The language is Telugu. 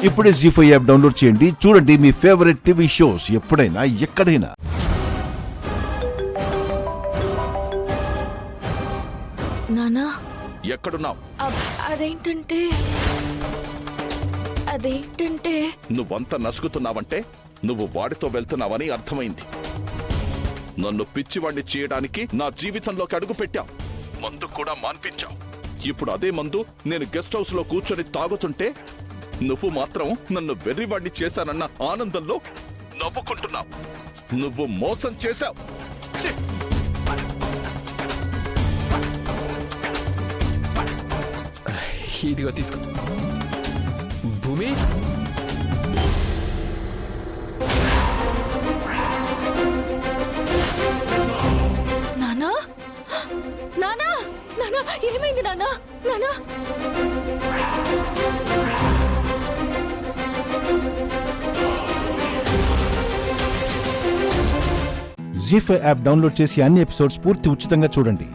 ఇప్పుడే జీ5 యాప్ డౌన్లోడ్ చేయండి. చూడండి మీ ఫేవరెట్ టీవీ షోస్ ఎప్పుడైనా ఎక్కడైనా. నానా ఎక్కడున్నావు? అదేంటంటే నువ్వంత నసుగుతున్నావంటే నువ్వు వాడితో వెళ్తున్నావని అర్థమైంది. నన్ను పిచ్చివాణ్ణి చేయడానికి నా జీవితంలోకి అడుగు పెట్టావు. మందు కూడా మాన్పించావు. ఇప్పుడు అదే మందు నేను గెస్ట్ హౌస్ లో కూర్చొని తాగుతుంటే నువ్వు మాత్రం నన్ను వెర్రివాణ్ణి చేశానన్న ఆనందంలో నవ్వుకుంటున్నావు. నువ్వు మోసం చేశావు. ఇదిగో తీసుకో. భూమి, నానా నానా నానా ఏమైంది నానా? నానా జీ5 యాప్ డౌన్లోడ్ చేసి అన్ని ఎపిసోడ్స్ పూర్తి ఉచితంగా చూడండి.